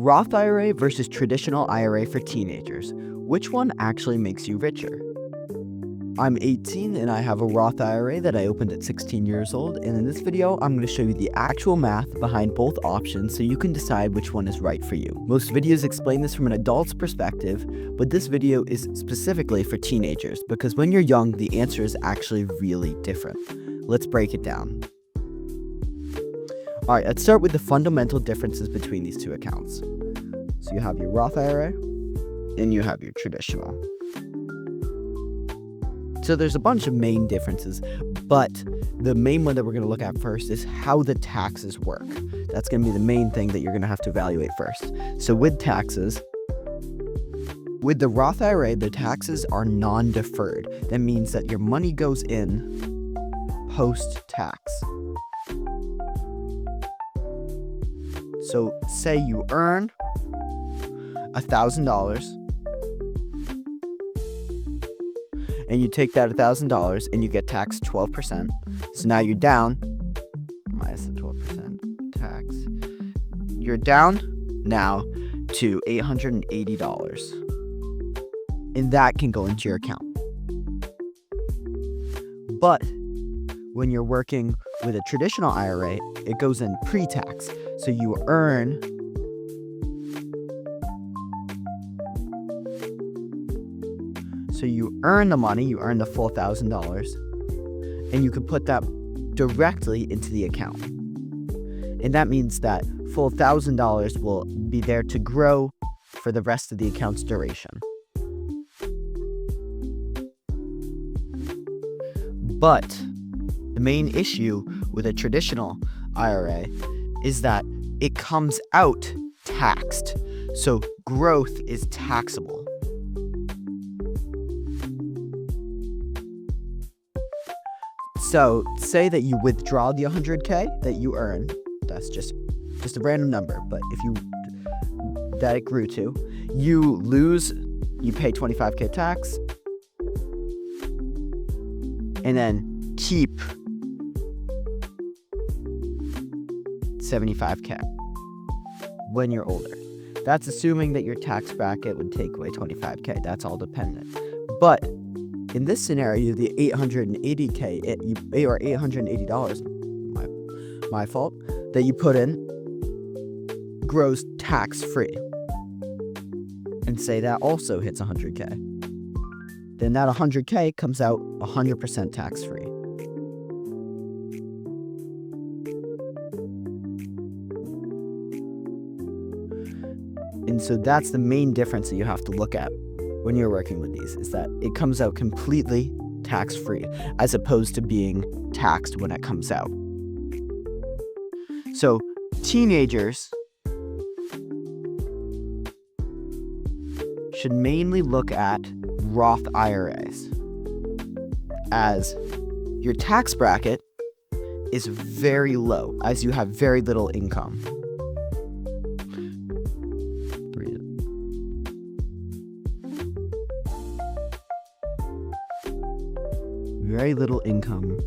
Roth IRA versus traditional IRA for teenagers. Which one actually makes you richer? I'm 18 and I have a Roth IRA that I opened at 16 years old, and in this video I'm going to show you the actual math behind both options so you can decide which one is right for you. Most videos explain this from an adult's perspective, but this video is specifically for teenagers because when you're young the answer is actually really different. Let's break it down. Alright, let's start with the fundamental differences between these two accounts. So you have your Roth IRA and you have your traditional. So there's a bunch of main differences, but the main one that we're going to look at first is how the taxes work. That's going to be the main thing that you're going to have to evaluate first. So with taxes, with the Roth IRA, the taxes are non-deferred. That means that your money goes in post-tax. So say you earn $1,000 and you take that $1,000 and you get taxed 12%. So now you're down, minus the 12% tax, you're down now to $880. And that can go into your account. But when you're working with a traditional IRA, it goes in pre-tax. So you earn the money, you earn the full $1,000, and you can put that directly into the account. And that means that full $1,000 will be there to grow for the rest of the account's duration. But the main issue with a traditional IRA is that it comes out taxed. So growth is taxable. So say that you withdraw the 100K that you earn. That's just a random number, but if you that it grew to, you pay 25K tax and then keep 75K when you're older. That's assuming that your tax bracket would take away 25K. That's all dependent. But in this scenario, the $880K or $880, my fault, that you put in grows tax-free. And say that also hits 100K. Then that 100K comes out 100% tax-free. And so that's the main difference that you have to look at when you're working with these, is that it comes out completely tax-free as opposed to being taxed when it comes out. So teenagers should mainly look at Roth IRAs, as your tax bracket is very low as you have very little income. Very little income.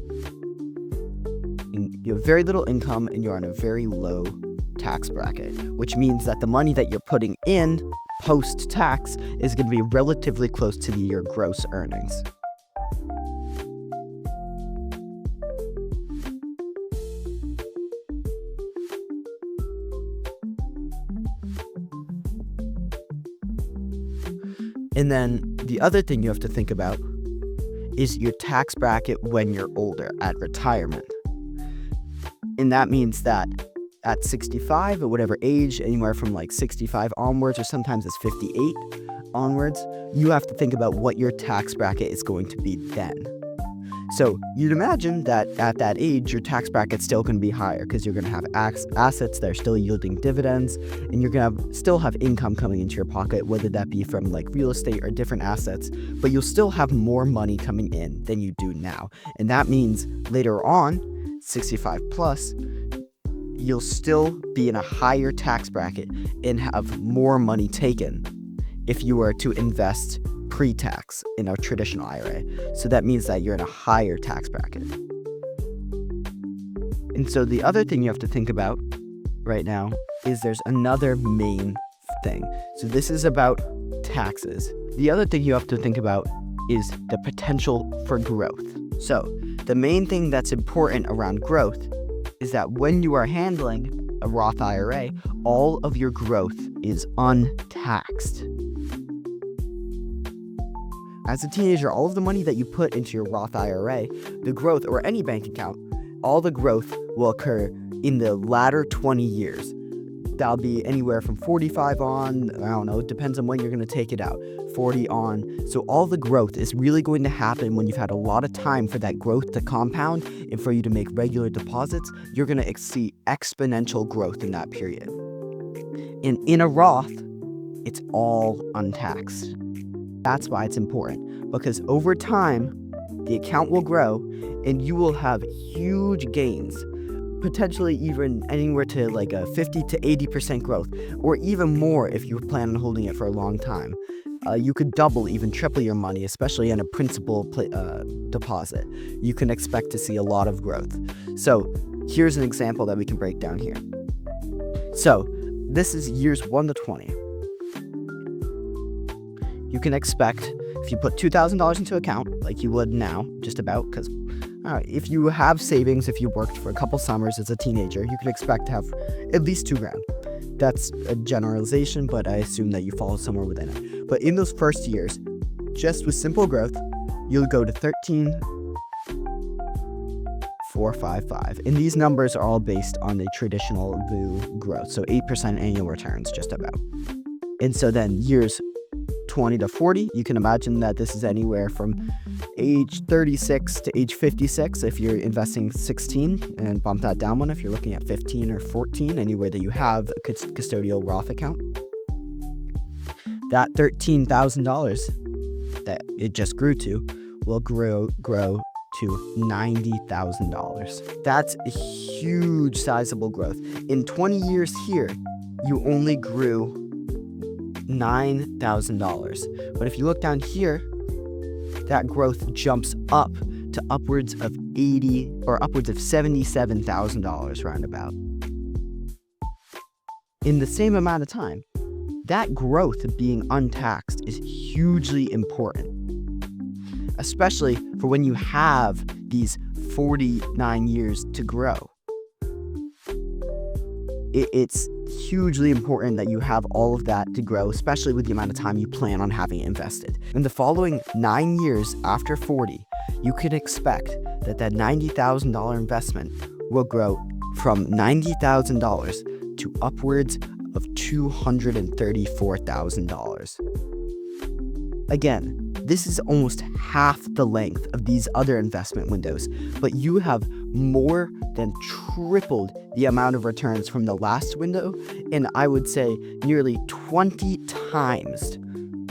You have very little income and you're on a very low tax bracket, which means that the money that you're putting in post-tax is going to be relatively close to your gross earnings. And then the other thing you have to think about is your tax bracket when you're older, at retirement. And that means that at 65 or whatever age, anywhere from like 65 onwards, or sometimes it's 58 onwards, you have to think about what your tax bracket is going to be then. So you'd imagine that at that age, your tax bracket's still going to be higher because you're going to have assets that are still yielding dividends, and you're going to still have income coming into your pocket, whether that be from like real estate or different assets, but you'll still have more money coming in than you do now. And that means later on, 65 plus, you'll still be in a higher tax bracket and have more money taken if you were to invest pre-tax in a traditional IRA. So that means that you're in a higher tax bracket. And so the other thing you have to think about right now is there's another main thing. So this is about taxes. The other thing you have to think about is the potential for growth. So the main thing that's important around growth is that when you are handling a Roth IRA, all of your growth is untaxed. As a teenager, all of the money that you put into your Roth IRA, the growth, or any bank account, all the growth will occur in the latter 20 years. That'll be anywhere from 45 on, I don't know, it depends on when you're going to take it out, 40 on. So all the growth is really going to happen when you've had a lot of time for that growth to compound and for you to make regular deposits. You're going to see exponential growth in that period. In a Roth, it's all untaxed. That's why it's important, because over time, the account will grow and you will have huge gains, potentially even anywhere to like a 50 to 80% growth, or even more if you plan on holding it for a long time. You could double, even triple your money, especially in a principal deposit. You can expect to see a lot of growth. So here's an example that we can break down here. So this is years 1 to 20. You can expect, if you put $2,000 into account, like you would now, just about, because if you have savings, if you worked for a couple summers as a teenager, you can expect to have at least $2,000. That's a generalization, but I assume that you fall somewhere within it. But in those first years, just with simple growth, you'll go to 13,455. And these numbers are all based on the traditional VU growth, so 8% annual returns, just about. And so then years 20 to 40, you can imagine that this is anywhere from age 36 to age 56 if you're investing 16, and bump that down one if you're looking at 15 or 14, anywhere that you have a custodial Roth account. That $13,000 that it just grew to will grow to $90,000. That's a huge sizable growth. In 20 years here, you only grew $9,000. But if you look down here, that growth jumps up to upwards of $77,000 roundabout. In the same amount of time, that growth being untaxed is hugely important, especially for when you have these 49 years to grow. It's hugely important that you have all of that to grow, especially with the amount of time you plan on having it invested. In the following 9 years after 40, you can expect that $90,000 investment will grow from $90,000 to upwards of $234,000. Again, this is almost half the length of these other investment windows, but you have more than tripled the amount of returns from the last window, and I would say nearly 20 times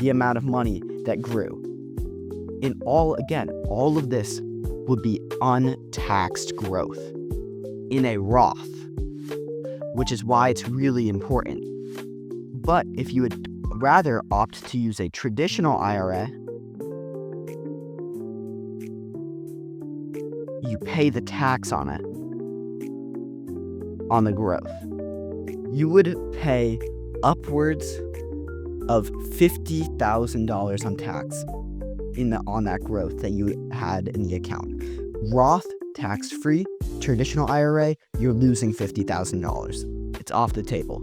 the amount of money that grew. In all of this would be untaxed growth in a Roth, which is why it's really important. But if you would rather opt to use a traditional IRA, you pay the tax on it, on the growth. You would pay upwards of $50,000 on tax on that growth that you had in the account. Roth, tax-free. Traditional IRA, you're losing $50,000. It's off the table.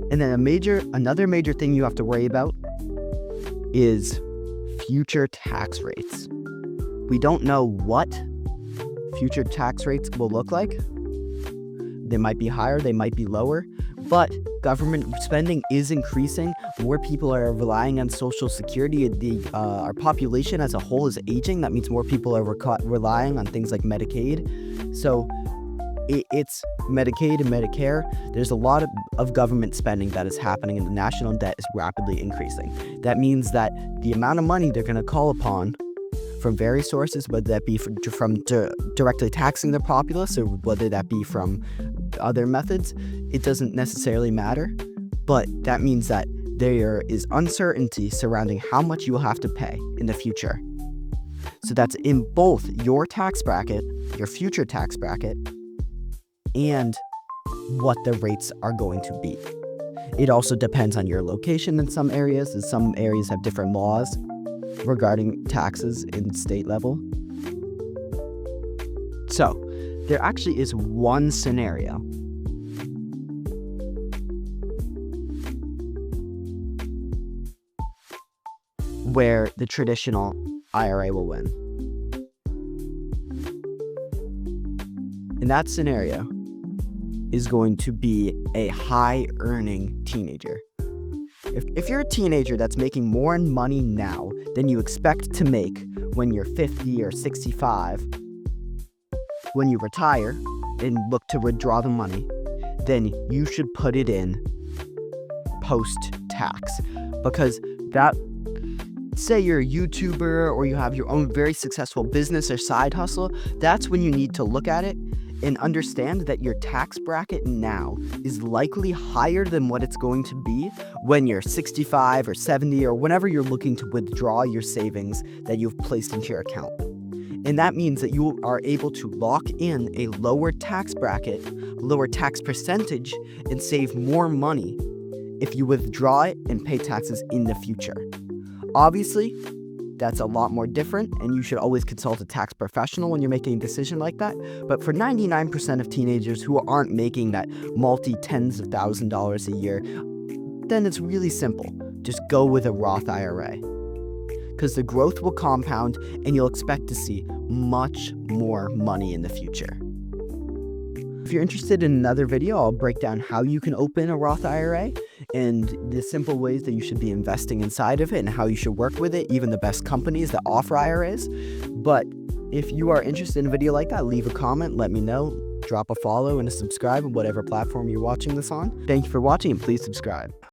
And then another major thing you have to worry about is future tax rates. We don't know what future tax rates will look like. They might be higher, they might be lower, but government spending is increasing. More people are relying on Social Security. Our population as a whole is aging. That means more people are relying on things like Medicaid. So it's Medicaid and Medicare. There's a lot of government spending that is happening, and the national debt is rapidly increasing. That means that the amount of money they're going to call upon from various sources, whether that be from directly taxing the populace or whether that be from other methods, it doesn't necessarily matter. But that means that there is uncertainty surrounding how much you will have to pay in the future. So that's in both your tax bracket, your future tax bracket, and what the rates are going to be. It also depends on your location in some areas, and some areas have different laws regarding taxes in state level. So, there actually is one scenario where the traditional IRA will win. And that scenario is going to be a high-earning teenager. If you're a teenager that's making more money now than you expect to make when you're 50 or 65, when you retire and look to withdraw the money, then you should put it in post-tax. Because that, say you're a YouTuber or you have your own very successful business or side hustle, that's when you need to look at it and understand that your tax bracket now is likely higher than what it's going to be when you're 65 or 70 or whenever you're looking to withdraw your savings that you've placed into your account. And that means that you are able to lock in a lower tax bracket, lower tax percentage, and save more money if you withdraw it and pay taxes in the future. Obviously, that's a lot more different, and you should always consult a tax professional when you're making a decision like that. But for 99% of teenagers who aren't making that multi-tens of $1,000s a year, then it's really simple. Just go with a Roth IRA. Because the growth will compound, and you'll expect to see much more money in the future. If you're interested in another video, I'll break down how you can open a Roth IRA and the simple ways that you should be investing inside of it and how you should work with it, even the best companies that offer IRAs. But if you are interested in a video like that, leave a comment, let me know, drop a follow and a subscribe on whatever platform you're watching this on. Thank you for watching, and please subscribe.